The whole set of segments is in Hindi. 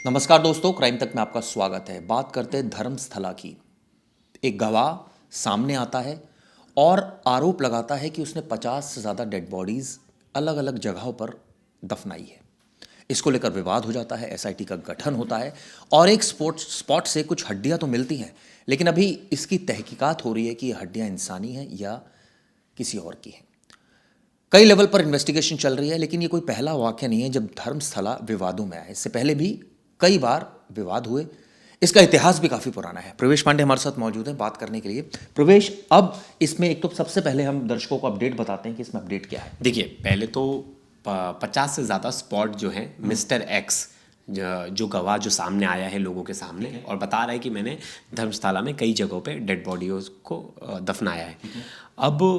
नमस्कार दोस्तों, क्राइम तक में आपका स्वागत है। बात करते हैं धर्मस्थला की। एक गवाह सामने आता है और आरोप लगाता है कि उसने 50 से ज़्यादा डेड बॉडीज़ अलग अलग जगहों पर दफनाई है। इसको लेकर विवाद हो जाता है, एसआईटी का गठन होता है और एक स्पॉट से कुछ हड्डियां तो मिलती हैं, लेकिन अभी इसकी तहकीकात हो रही है कि ये हड्डियां इंसानी हैं या किसी और की हैं। कई लेवल पर इन्वेस्टिगेशन चल रही है, लेकिन ये कोई पहला वाक़या नहीं है जब धर्मस्थला विवादों में आया। इससे पहले भी कई बार विवाद हुए। इसका इतिहास भी काफ़ी पुराना है। प्रवेश पांडे हमारे साथ मौजूद हैं बात करने के लिए। प्रवेश, अब इसमें एक तो सबसे पहले हम दर्शकों को अपडेट बताते हैं कि इसमें अपडेट क्या है। देखिए, पहले तो 50 से ज़्यादा स्पॉट जो है मिस्टर एक्स जो गवाह जो सामने आया है लोगों के सामने और बता रहा है कि मैंने धर्मशाला में कई जगहों पे डेड बॉडीज को दफनाया है। अब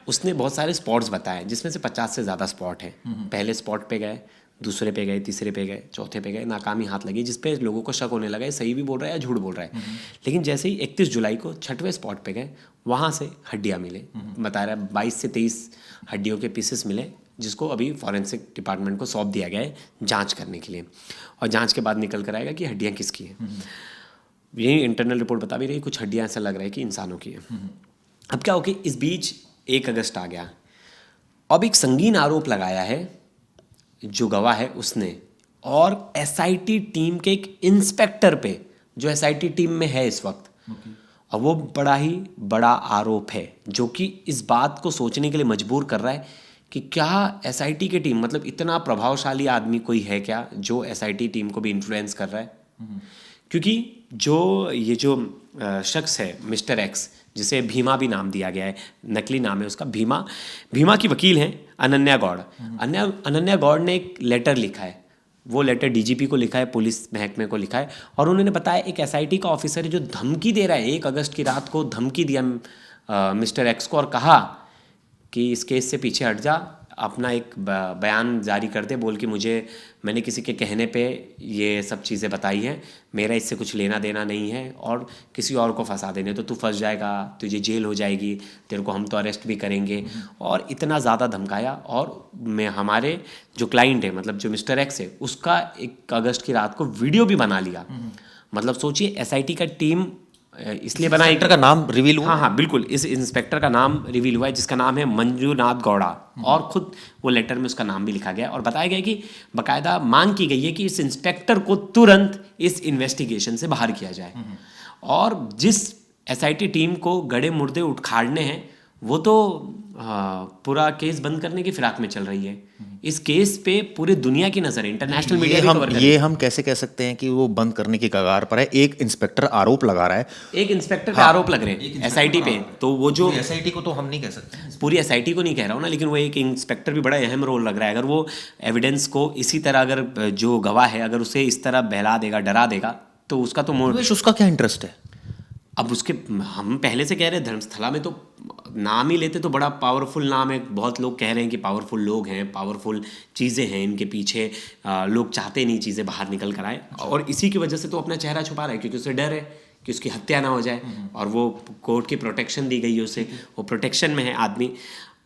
उसने बहुत सारे स्पॉट्स बताए जिसमें से 50 से ज़्यादा स्पॉट हैं। पहले स्पॉट पे गए, दूसरे पे गए, तीसरे पे गए, चौथे पे गए, नाकामी हाथ लगी, जिस पे लोगों को शक होने लगा है सही भी बोल रहा है या झूठ बोल रहा है। लेकिन जैसे ही 31 जुलाई को 6वें स्पॉट पे गए, वहाँ से हड्डियाँ मिले। बता रहा है 22 से 23 हड्डियों के पीसेस मिले, जिसको अभी फॉरेंसिक डिपार्टमेंट को सौंप दिया गया है जांच करने के लिए। और जांच के बाद निकल कर आएगा कि हड्डियाँ किसकी हैं। यही इंटरनल रिपोर्ट बता भी रही, कुछ हड्डियाँ ऐसा लग रहा है कि इंसानों की है। अब क्या हो कि इस बीच 1 अगस्त आ गया। अब एक संगीन आरोप लगाया है जो गवाह है उसने, और एसआईटी टीम के एक इंस्पेक्टर पे, जो एसआईटी टीम में है इस वक्त। और वो बड़ा ही बड़ा आरोप है जो कि इस बात को सोचने के लिए मजबूर कर रहा है कि क्या एसआईटी की टीम, मतलब इतना प्रभावशाली आदमी कोई है क्या जो एसआईटी टीम को भी इन्फ्लुएंस कर रहा है। क्योंकि जो शख्स है मिस्टर एक्स, जिसे भीमा भी नाम दिया गया है, नकली नाम है उसका भीमा। भीमा की वकील हैं अनन्या गौड़। अनन्या गौड़ ने एक लेटर लिखा है। वो लेटर डीजीपी को लिखा है, पुलिस महकमे को लिखा है, और उन्होंने बताया एक एसआईटी का ऑफिसर है जो धमकी दे रहा है। 1 अगस्त की रात को धमकी दिया मिस्टर एक्स को और कहा कि इस केस से पीछे हट जा, अपना एक बयान जारी कर दे, बोल कि मैंने किसी के कहने पे ये सब चीज़ें बताई हैं, मेरा इससे कुछ लेना देना नहीं है, और किसी और को फंसा देने तो तू फंस जाएगा, तुझे जेल हो जाएगी, तेरे को हम तो अरेस्ट भी करेंगे। और इतना ज़्यादा धमकाया। और हमारे जो क्लाइंट है, मतलब जो मिस्टर एक्स है, उसका 1 अगस्त की रात को वीडियो भी बना लिया। मतलब सोचिए, एसआईटी का टीम इसलिए बना। इंस्पेक्टर का नाम रिवील हुआ? हाँ, बिल्कुल, इस इंस्पेक्टर का नाम रिवील हुआ है जिसका नाम है मंजूनाथ गौड़ा। और खुद वो लेटर में उसका नाम भी लिखा गया और बताया गया कि बाकायदा मांग की गई है कि इस इंस्पेक्टर को तुरंत इस इन्वेस्टिगेशन से बाहर किया जाए। और जिस एसआईटी टीम को गड़े मुर्दे उखाड़ने हैं, वो तो पूरा केस बंद करने की फिराक में चल रही है। इस केस पे पूरी दुनिया की नजर है, इंटरनेशनल मीडिया भी कवर कर रही है। हम कैसे कह सकते हैं कि वो बंद करने की कगार पर है? एक इंस्पेक्टर आरोप लगा रहा है, एक इंस्पेक्टर पे आरोप लग रहे हैं एसआईटी पे, तो वो जो एसआईटी को तो हम नहीं कह सकते, पूरी एसआईटी को नहीं कह रहा हूँ ना, लेकिन वो एक इंस्पेक्टर भी बड़ा अहम रोल लग रहा है। अगर वो एविडेंस को इसी तरह, अगर जो गवाह है अगर उसे इस तरह बहला देगा, डरा देगा, तो उसका तो उसका क्या इंटरेस्ट है? अब उसके, हम पहले से कह रहे हैं धर्मस्थला में तो नाम ही लेते तो बड़ा पावरफुल नाम है। बहुत लोग कह रहे हैं कि पावरफुल लोग हैं, पावरफुल चीज़ें हैं इनके पीछे, लोग चाहते नहीं चीज़ें बाहर निकल कर आए। और इसी की वजह से तो अपना चेहरा छुपा रहा है, क्योंकि उसे डर है कि उसकी हत्या ना हो जाए। और वो कोर्ट की प्रोटेक्शन दी गई है उसे, वो प्रोटेक्शन में है आदमी।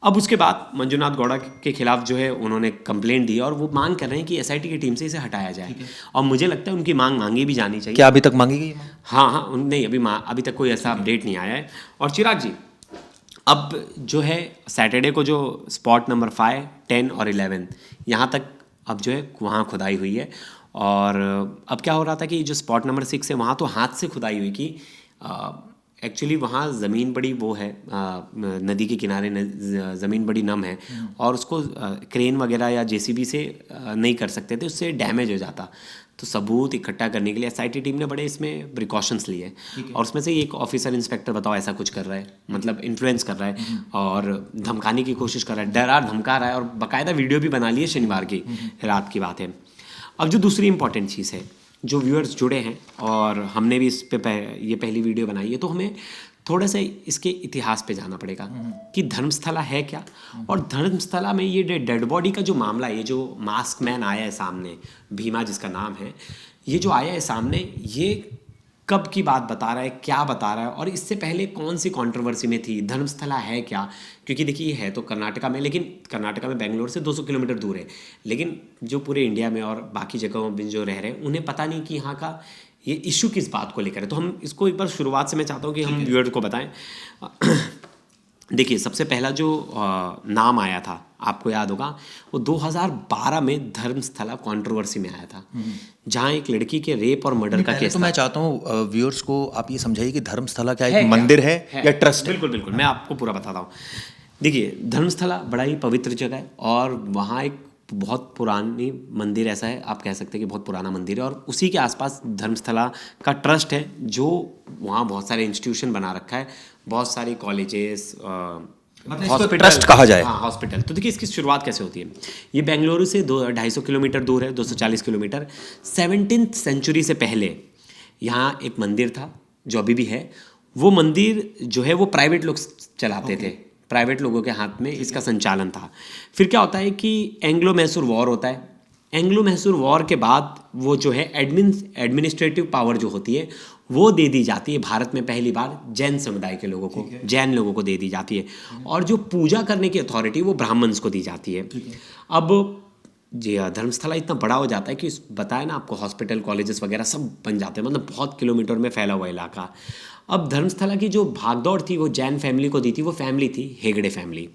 अब उसके बाद मंजूनाथ गौड़ा के खिलाफ जो है उन्होंने कंप्लेंट दी और वो मांग कर रहे हैं कि एसआईटी की टीम से इसे हटाया जाए। और मुझे लगता है उनकी मांग मांगी भी जानी चाहिए। क्या अभी तक मांगी गई? हाँ, नहीं, अभी तक कोई ऐसा अपडेट नहीं आया है। और चिराग जी, अब जो है सैटरडे को जो स्पॉट नंबर 5, 10 और 11 यहाँ तक अब जो है वहाँ खुदाई हुई है। और अब क्या हो रहा था कि जो स्पॉट नंबर 6 है, वहाँ तो हाथ से खुदाई हुई कि एक्चुअली वहाँ ज़मीन बड़ी वो है, नदी के किनारे ज़मीन बड़ी नम है, और उसको क्रेन वगैरह या जेसीबी से नहीं कर सकते थे, उससे डैमेज हो जाता। तो सबूत इकट्ठा करने के लिए एसआईटी टीम ने बड़े इसमें प्रिकॉशंस लिए। और उसमें से एक ऑफिसर इंस्पेक्टर बताओ ऐसा कुछ कर रहा है, मतलब इन्फ्लुएंस कर रहा है और धमकाने की कोशिश कर रहा है, डरा धमका रहा है, और बाकायदा वीडियो भी बना ली है। शनिवार की रात की बात है। अब जो दूसरी इंपॉर्टेंट चीज़ है, जो व्यूअर्स जुड़े हैं और हमने भी इस पे ये पहली वीडियो बनाई है, तो हमें थोड़ा सा इसके इतिहास पे जाना पड़ेगा कि धर्मस्थला है क्या। और धर्मस्थला में ये डेड बॉडी का जो मामला है, ये जो मास्क मैन आया है सामने, भीमा जिसका नाम है, ये जो आया है सामने, ये कब की बात बता रहा है, क्या बता रहा है, और इससे पहले कौन सी कंट्रोवर्सी में थी, धर्मस्थला है क्या। क्योंकि देखिए ये है तो कर्नाटका में, लेकिन कर्नाटका में बेंगलोर से 200 किलोमीटर दूर है, लेकिन जो पूरे इंडिया में और बाकी जगहों में जो रह रहे हैं उन्हें पता नहीं कि यहाँ का ये इशू किस बात को लेकर है। तो हम इसको एक बार शुरुआत से मैं चाहता हूँ कि हम व्यूअर को बताएं। देखिए सबसे पहला जो नाम आया था, आपको याद होगा, वो 2012 में धर्मस्थला कंट्रोवर्सी में आया था, जहां एक लड़की के रेप और मर्डर का केस तो था। मैं चाहता हूँ व्यूअर्स को आप ये समझाइए कि धर्मस्थला क्या एक मंदिर है या ट्रस्ट है? बिल्कुल बिल्कुल, मैं आपको पूरा बताता हूँ। देखिए धर्मस्थला बड़ा ही पवित्र जगह है और वहाँ एक बहुत पुरानी मंदिर, ऐसा है आप कह सकते हैं कि बहुत पुराना मंदिर है, और उसी के आसपास धर्मस्थला का ट्रस्ट है जो वहाँ बहुत सारे इंस्टीट्यूशन बना रखा है, बहुत सारी कॉलेजेस, इसको ट्रस्ट कहा जाए। हाँ हॉस्पिटल। तो देखिए इसकी शुरुआत कैसे होती है। ये बेंगलुरु से 250 किलोमीटर दूर है, 240 किलोमीटर। 17th सेंचुरी से पहले यहाँ एक मंदिर था जो अभी भी है। वो मंदिर जो है वो प्राइवेट लोग चलाते थे, प्राइवेट लोगों के हाथ में इसका संचालन था। फिर क्या होता है कि एंग्लो मैसूर वॉर होता है। एंग्लो मैसूर वॉर के बाद वो जो है एडमिनिस्ट्रेटिव पावर जो होती है वो दे दी जाती है भारत में पहली बार जैन समुदाय के लोगों को, जैन लोगों को दे दी जाती है, और जो पूजा करने की अथॉरिटी वो ब्राह्मण्स को दी जाती है। अब जी धर्मस्थला इतना बड़ा हो जाता है कि बताया ना आपको, हॉस्पिटल कॉलेजेस वगैरह सब बन जाते हैं, मतलब बहुत किलोमीटर में फैला हुआ इलाका। अब धर्मस्थला की जो भागदौड़ थी वो जैन फैमिली को दी थी, वो फैमिली थी हेगड़े फैमिली,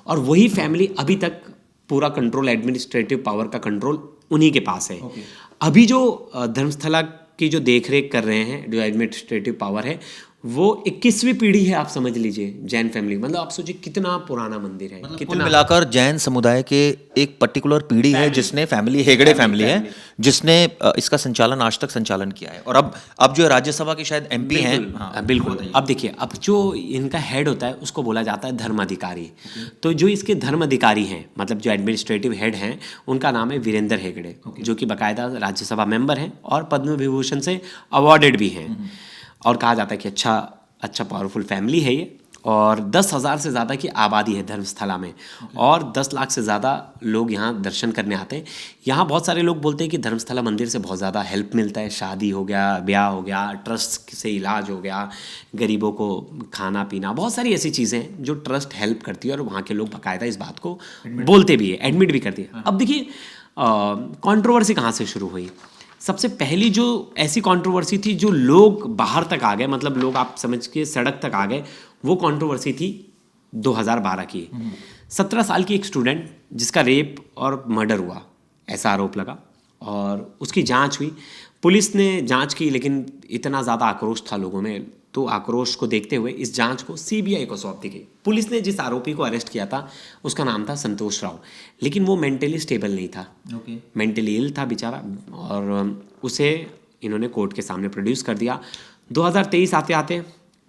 और वही फैमिली अभी तक पूरा कंट्रोल, एडमिनिस्ट्रेटिव पावर का कंट्रोल उन्हीं के पास है। अभी जो धर्मस्थला की जो देखरेख कर रहे हैं, जो एडमिनिस्ट्रेटिव पावर है, वो 21वीं पीढ़ी है, आप समझ लीजिए, जैन फैमिली। मतलब आप सोचिए कितना पुराना मंदिर है, कुल कितना मिलाकर जैन समुदाय के एक पर्टिकुलर पीढ़ी है जिसने फैमिली, हेगड़े फैमिली है, जिसने इसका संचालन आज तक संचालन किया है। और अब जो राज्यसभा के शायद एमपी हैं। हाँ, बिल्कुल। अब देखिए, अब जो इनका हेड होता है उसको बोला जाता है धर्माधिकारी। तो जो इसके धर्माधिकारी हैं, मतलब जो एडमिनिस्ट्रेटिव हेड हैं, उनका नाम है वीरेंद्र हेगड़े, जो कि बाकायदा राज्यसभा मेंबर हैं और पद्म विभूषण से अवॉर्डेड भी हैं। और कहा जाता है कि अच्छा पावरफुल फैमिली है ये, और 10,000 से ज़्यादा की आबादी है धर्मस्थला में, और 10 लाख से ज़्यादा लोग यहाँ दर्शन करने आते हैं। यहाँ बहुत सारे लोग बोलते हैं कि धर्मस्थला मंदिर से बहुत ज़्यादा हेल्प मिलता है, शादी हो गया, ब्याह हो गया, ट्रस्ट से इलाज हो गया, गरीबों को खाना पीना, बहुत सारी ऐसी चीज़ें हैं जो ट्रस्ट हेल्प करती है, और वहाँ के लोग बाकायदा इस बात को बोलते भी है, एडमिट भी करती है। अब देखिए कॉन्ट्रोवर्सी कहाँ से शुरू हुई। सबसे पहली जो ऐसी कंट्रोवर्सी थी जो लोग बाहर तक आ गए, मतलब लोग आप समझ के सड़क तक आ गए, वो कंट्रोवर्सी थी 2012 की। 17 साल की एक स्टूडेंट जिसका रेप और मर्डर हुआ, ऐसा आरोप लगा, और उसकी जांच हुई। पुलिस ने जांच की, लेकिन इतना ज़्यादा आक्रोश था लोगों में, तो आक्रोश को देखते हुए इस जांच को सीबीआई को सौंप दी गई। पुलिस ने जिस आरोपी को अरेस्ट किया था उसका नाम था संतोष राव, लेकिन वो मेंटली स्टेबल नहीं था, मेंटली इल था बेचारा, और उसे इन्होंने कोर्ट के सामने प्रोड्यूस कर दिया। 2023 आते आते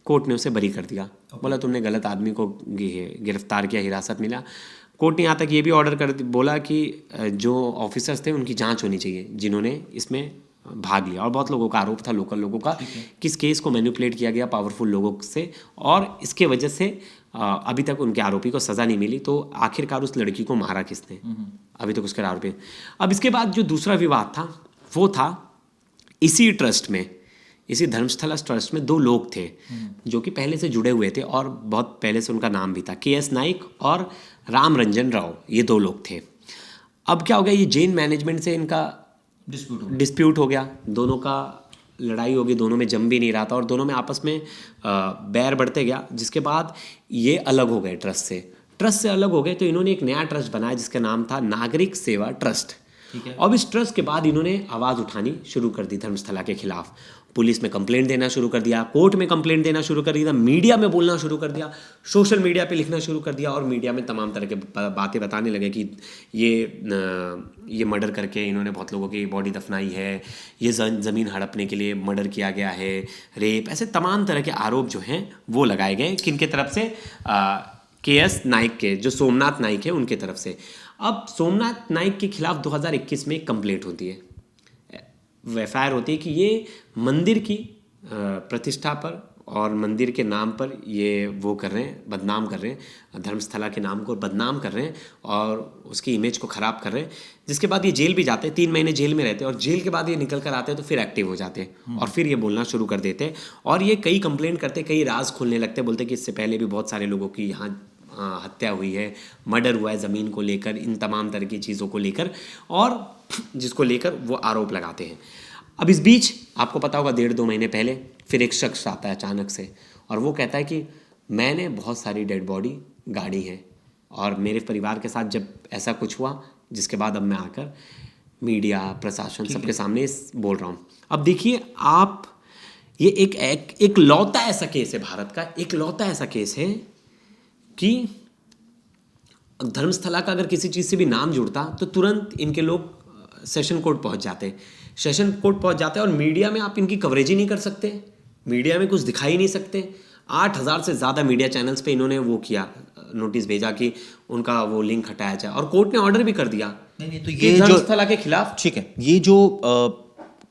कोर्ट ने उसे बरी कर दिया। बोला तुमने गलत आदमी को गिरफ्तार किया, हिरासत मिला। कोर्ट ने यहाँ तक ये भी ऑर्डर कर बोला कि जो ऑफिसर्स थे उनकी जाँच होनी चाहिए जिन्होंने इसमें भाग लिया। और बहुत लोगों का आरोप था, लोकल लोगों का, कि इस केस को मैनिपुलेट किया गया पावरफुल लोगों से, और इसके वजह से अभी तक उनके आरोपी को सज़ा नहीं मिली। तो आखिरकार उस लड़की को मारा किसने, अभी तक उसके आरोपी। अब इसके बाद जो दूसरा विवाद था वो था इसी ट्रस्ट में, इसी धर्मस्थला ट्रस्ट में 2 लोग थे जो कि पहले से जुड़े हुए थे, और बहुत पहले से उनका नाम भी था, KS नाइक और राम रंजन राव, ये 2 लोग थे। अब क्या हो गया, ये जैन मैनेजमेंट से इनका डिस्प्यूट हो गया, दोनों का लड़ाई हो गई, दोनों में जम भी नहीं रहा था, और दोनों में आपस में बैर बढ़ते गया, जिसके बाद ये अलग हो गए ट्रस्ट से अलग हो गए। तो इन्होंने एक नया ट्रस्ट बनाया जिसका नाम था नागरिक सेवा ट्रस्ट। अब इस ट्रस्ट के बाद इन्होंने आवाज़ उठानी शुरू कर दी धर्मस्थला के खिलाफ। पुलिस में कंप्लेंट देना शुरू कर दिया, कोर्ट में कंप्लेंट देना शुरू कर दिया, मीडिया में बोलना शुरू कर दिया, सोशल मीडिया पे लिखना शुरू कर दिया, और मीडिया में तमाम तरह के बातें बताने लगे कि ये मर्डर करके इन्होंने बहुत लोगों की बॉडी दफनाई है, ये ज़मीन हड़पने के लिए मर्डर किया गया है, रेप, ऐसे तमाम तरह के आरोप जो हैं वो लगाए गए। किनके तरफ से? KS नाइक के, जो सोमनाथ नाइक है उनके तरफ से। अब सोमनाथ नाइक के खिलाफ 2021 में एक कंप्लेंट होती है, FIR होती है कि ये मंदिर की प्रतिष्ठा पर और मंदिर के नाम पर ये वो कर रहे हैं, बदनाम कर रहे हैं, धर्मस्थला के नाम को बदनाम कर रहे हैं और उसकी इमेज को ख़राब कर रहे हैं। जिसके बाद ये जेल भी जाते हैं, 3 महीने जेल में रहते हैं और जेल के बाद ये निकल कर आते हैं तो फिर एक्टिव हो जाते हैं और फिर ये बोलना शुरू कर देते हैं और ये कई कंप्लेंट करते, कई राज खोलने लगते हैं, बोलते हैं कि इससे पहले भी बहुत सारे लोगों की यहाँ हत्या हुई है, मर्डर हुआ है ज़मीन को लेकर, इन तमाम तरह की चीज़ों को लेकर, और जिसको लेकर वो आरोप लगाते हैं। अब इस बीच आपको पता होगा 1.5-2 महीने पहले फिर एक शख्स आता है अचानक से और वो कहता है कि मैंने बहुत सारी डेड बॉडी गाड़ी है और मेरे परिवार के साथ जब ऐसा कुछ हुआ, जिसके बाद अब मैं आकर मीडिया, प्रशासन सबके सामने बोल रहा हूँ। अब देखिए आप, ये एक लौता ऐसा केस है, भारत का एक लौता ऐसा केस है कि धर्मस्थला का अगर किसी चीज़ से भी नाम जुड़ता तो तुरंत इनके लोग सेशन कोर्ट पहुंच जाते, सेशन कोर्ट पहुंच जाते और मीडिया में आप इनकी कवरेज ही नहीं कर सकते, मीडिया में कुछ दिखा ही नहीं सकते। 8,000 से ज़्यादा मीडिया चैनल्स पे इन्होंने वो किया, नोटिस भेजा कि उनका वो लिंक हटाया जाए और कोर्ट ने ऑर्डर भी कर दिया। नहीं तो ये धर्मस्थला के खिलाफ, ठीक है, ये जो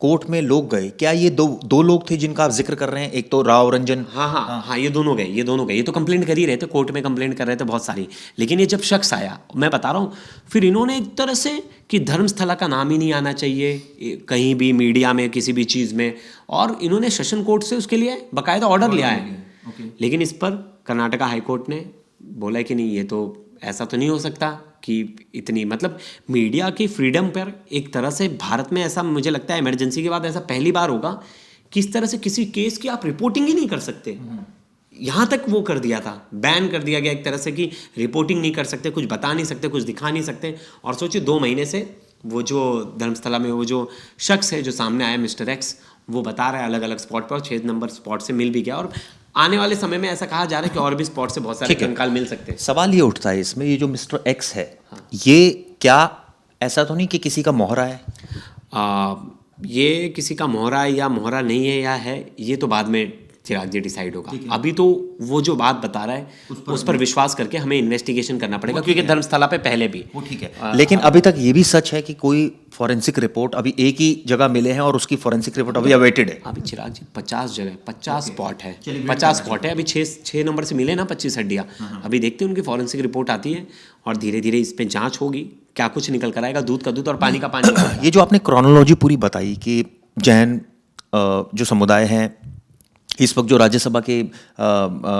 कोर्ट में लोग गए, क्या ये दो लोग थे जिनका आप जिक्र कर रहे हैं? एक तो राव रंजन, हाँ, ये दोनों गए, ये तो कंप्लेंट कर ही रहे थे, कोर्ट में कंप्लेंट कर रहे थे बहुत सारी। लेकिन ये जब शख्स आया, मैं बता रहा हूँ, फिर इन्होंने एक तरह से कि धर्मस्थला का नाम ही नहीं आना चाहिए कहीं भी मीडिया में, किसी भी चीज़ में, और इन्होंने सेशन कोर्ट से उसके लिए बाकायदा ऑर्डर लिया है। लेकिन इस पर कर्नाटका हाईकोर्ट ने बोला कि नहीं, ये तो ऐसा तो नहीं हो सकता कि इतनी, मतलब मीडिया की फ्रीडम पर एक तरह से भारत में ऐसा मुझे लगता है इमरजेंसी के बाद ऐसा पहली बार होगा कि इस तरह से किसी केस की आप रिपोर्टिंग ही नहीं कर सकते। यहाँ तक वो कर दिया था, बैन कर दिया गया एक तरह से कि रिपोर्टिंग नहीं कर सकते, कुछ बता नहीं सकते, कुछ दिखा नहीं सकते। और सोचिए 2 महीने से वो जो धर्मस्थला में वो जो शख्स है जो सामने आया, मिस्टर एक्स, वो बता रहा है अलग अलग स्पॉट पर, 6 नंबर स्पॉट से मिल भी गया और आने वाले समय में ऐसा कहा जा रहा है कि और भी स्पॉट से बहुत सारे कंकाल मिल सकते हैं। सवाल ये उठता है इसमें, ये जो मिस्टर एक्स है, ये क्या ऐसा तो नहीं कि किसी का मोहरा है? ये किसी का मोहरा या मोहरा नहीं है या है, ये तो बाद में चिराग जी डिसाइड होगा। अभी तो वो जो बात बता रहा है उस पर विश्वास करके हमें इन्वेस्टिगेशन करना पड़ेगा, क्योंकि धर्मस्थला पे पहले भी वो ठीक है। लेकिन अभी तक ये भी सच है कि कोई फॉरेंसिक रिपोर्ट अभी एक ही जगह मिले हैं और उसकी फॉरेंसिक रिपोर्ट अभी अवेटेड है। अभी चिराग जी 50 जगह 50 स्पॉट है, 50 स्पॉट है। अभी 6 नंबर से मिले ना 25 हड्डियाँ। अभी देखते हैं उनकी फॉरेंसिक रिपोर्ट आती है और धीरे धीरे इस पर जाँच होगी, क्या कुछ निकल कर आएगा, दूध का दूध और पानी का पानी। ये जो आपने क्रोनोलॉजी पूरी बताई कि जैन जो समुदाय हैं, इस वक्त जो राज्यसभा के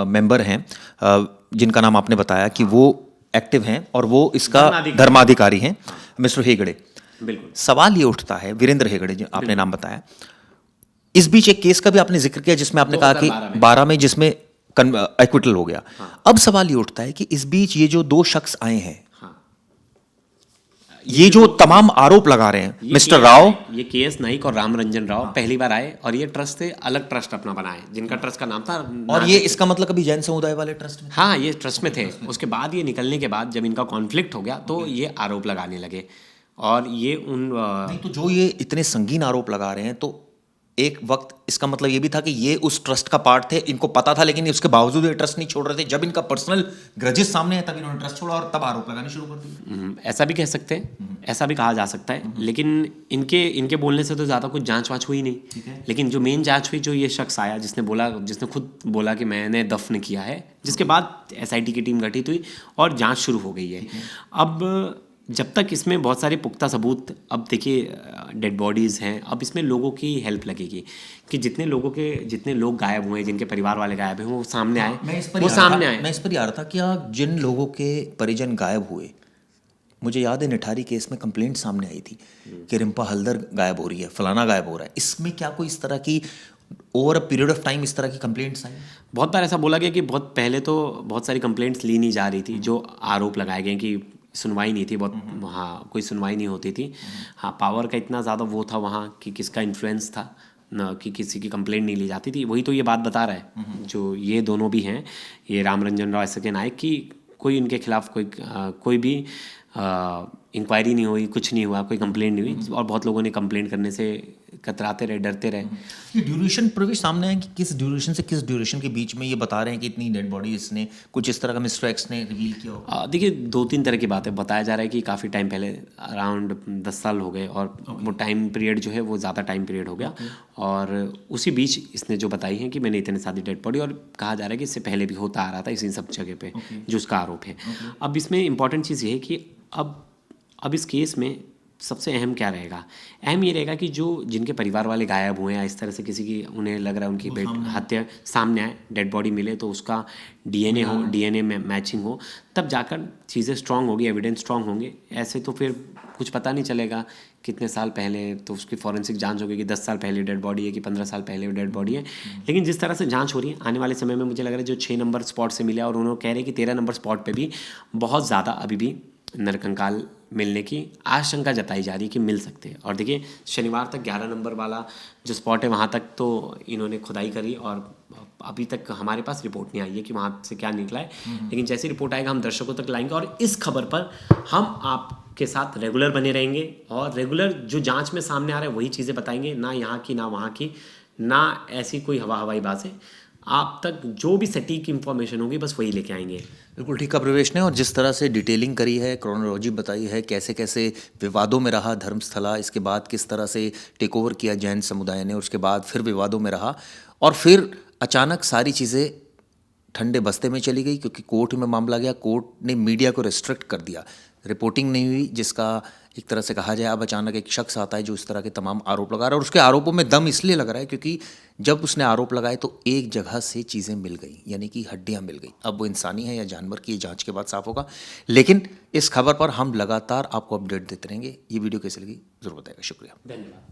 मेंबर हैं, जिनका नाम आपने बताया कि वो एक्टिव हैं और वो इसका धर्माधिकारी हैं, मिस्टर हेगड़े। बिल्कुल। सवाल ये उठता है, वीरेंद्र हेगड़े जो आपने नाम बताया, इस बीच एक केस का भी आपने जिक्र किया जिसमें आपने कहा कि 12 में जिसमें एक्विटल हो गया। अब सवाल ये उठता है कि इस बीच ये जो 2 शख्स आए हैं, ये जो तमाम आरोप लगा रहे हैं, मिस्टर राव, ये केएस नाइक और राम रंजन राव पहली बार आए और ये ट्रस्ट से अलग ट्रस्ट अपना बनाए, जिनका ट्रस्ट का नाम था, और ये इसका मतलब कभी जैन समुदाय वाले ट्रस्ट में, हाँ, ये ट्रस्ट में थे। उसके बाद ये निकलने के बाद जब इनका कॉन्फ्लिक्ट हो गया तो ये आरोप लगाने लगे और ये नहीं तो जो ये इतने संगीन आरोप लगा रहे हैं, तो एक वक्त इसका मतलब ये भी था कि ये उस ट्रस्ट का पार्ट थे, इनको पता था, लेकिन उसके बावजूद ये ट्रस्ट नहीं छोड़ रहे थे। जब इनका पर्सनल ग्रजेस सामने है तब इन्होंने ट्रस्ट छोड़ा और तब आरोप लगाने शुरू कर दिए। ऐसा भी कह सकते हैं, ऐसा भी कहा जा सकता है। लेकिन इनके बोलने से तो ज़्यादा कुछ जांच वाँच हुई नहीं। लेकिन जो मेन जांच हुई, जो ये शख्स आया जिसने खुद बोला कि मैंने दफन किया है, जिसके बाद SIT की टीम गठित हुई और जाँच शुरू हो गई है। अब जब तक इसमें बहुत सारे पुख्ता सबूत, अब देखिए डेड बॉडीज़ हैं, अब इसमें लोगों की हेल्प लगेगी कि जितने लोग गायब हुए, जिनके परिवार वाले गायब हैं, वो सामने आए। मैं इस पर ही आ रहा था कि जिन लोगों के परिजन गायब हुए, मुझे याद है निठारी केस में कंप्लेंट सामने आई थी कि रिम्पा हल्दर गायब हो रही है, फलाना गायब हो रहा है। इसमें क्या कोई इस तरह की over a period of time इस तरह की कंप्लेंट्स आई? बहुत बार ऐसा बोला गया कि बहुत पहले तो बहुत सारी कंप्लेंट्स ली नहीं जा रही थी, जो आरोप लगाए गए कि सुनवाई नहीं थी, बहुत, हाँ, कोई सुनवाई नहीं होती थी। हाँ, पावर का इतना ज़्यादा वो था वहाँ कि किसका इन्फ्लुएंस था ना, कि किसी की कंप्लेंट नहीं ली जाती थी। वही तो ये बात बता रहा है जो ये दोनों भी हैं, ये राम रंजन राव, SK नायक, की कोई इनके खिलाफ कोई भी इंक्वायरी नहीं हुई, कुछ नहीं हुआ, कोई कंप्लेंट नहीं हुई और बहुत लोगों ने कंप्लेंट करने से कतराते रहे, डरते रहे। ये ड्यूरेशन प्रवेश सामने है कि किस ड्यूरेशन से किस ड्यूरेशन के बीच में ये बता रहे हैं कि इतनी डेड बॉडी इसने कुछ इस तरह का मिस्टर एक्स ने रिवील किया हो? देखिए 2-3 तरह की बातें बताया जा रहा है कि काफ़ी टाइम पहले अराउंड 10 साल हो गए और वो टाइम पीरियड जो है वो ज़्यादा टाइम पीरियड हो गया और उसी बीच इसने जो बताई है कि मैंने इतने सारी डेड बॉडी, और कहा जा रहा है कि इससे पहले भी होता आ रहा था इसी सब जगह पे जो उसका आरोप है। अब इसमें इंपॉर्टेंट चीज़ ये है कि अब इस केस में सबसे अहम क्या रहेगा? अहम ये रहेगा कि जो जिनके परिवार वाले गायब हुए हैं, इस तरह से किसी की उन्हें लग रहा है उनकी हत्या सामने आए, डेड बॉडी मिले तो उसका डीएनए हो, डीएनए में मैचिंग हो, तब जाकर चीज़ें स्ट्रांग होगी, एविडेंस स्ट्रांग होंगे। ऐसे तो फिर कुछ पता नहीं चलेगा कितने साल पहले, तो उसकी फॉरेंसिक जांच होगी कि 10 साल पहले डेड बॉडी है कि 15 साल पहले डेड बॉडी है। लेकिन जिस तरह से जांच हो रही है आने वाले समय में मुझे लग रहा है जो 6 नंबर स्पॉट से मिला और उन्होंने कह रहे हैं कि 13 नंबर स्पॉट पे भी बहुत ज़्यादा अभी भी नरकंकाल मिलने की आशंका जताई जा रही है कि मिल सकते हैं। और देखिए शनिवार तक 11 नंबर वाला जो स्पॉट है वहाँ तक तो इन्होंने खुदाई करी और अभी तक हमारे पास रिपोर्ट नहीं आई है कि वहाँ से क्या निकला है। लेकिन जैसी रिपोर्ट आएगा हम दर्शकों तक लाएंगे और इस खबर पर हम आपके साथ रेगुलर बने रहेंगे और रेगुलर जो जांच में सामने आ रहा है वही चीज़ें बताएंगे, ना यहाँ की ना वहाँ की, ना ऐसी कोई हवाई बातें। आप तक जो भी सटीक इंफॉर्मेशन होगी बस वही लेके आएंगे। बिल्कुल ठीक है प्रवेश ने, और जिस तरह से डिटेलिंग करी है, क्रोनोलॉजी बताई है, कैसे कैसे विवादों में रहा धर्मस्थला, इसके बाद किस तरह से टेक ओवर किया जैन समुदाय ने, उसके बाद फिर विवादों में रहा और फिर अचानक सारी चीज़ें ठंडे बस्ते में चली गई क्योंकि कोर्ट में मामला गया, कोर्ट ने मीडिया को रिस्ट्रिक्ट कर दिया, रिपोर्टिंग नहीं हुई, जिसका एक तरह से कहा जाए अब अचानक एक शख्स आता है जो इस तरह के तमाम आरोप लगा रहा है और उसके आरोपों में दम इसलिए लग रहा है क्योंकि जब उसने आरोप लगाए तो एक जगह से चीज़ें मिल गई, यानी कि हड्डियां मिल गई। अब वो इंसानी है या जानवर की, जांच के बाद साफ होगा। लेकिन इस खबर पर हम लगातार आपको अपडेट देते रहेंगे। ये वीडियो कैसे लगी ज़रूर बताएगा। शुक्रिया, धन्यवाद।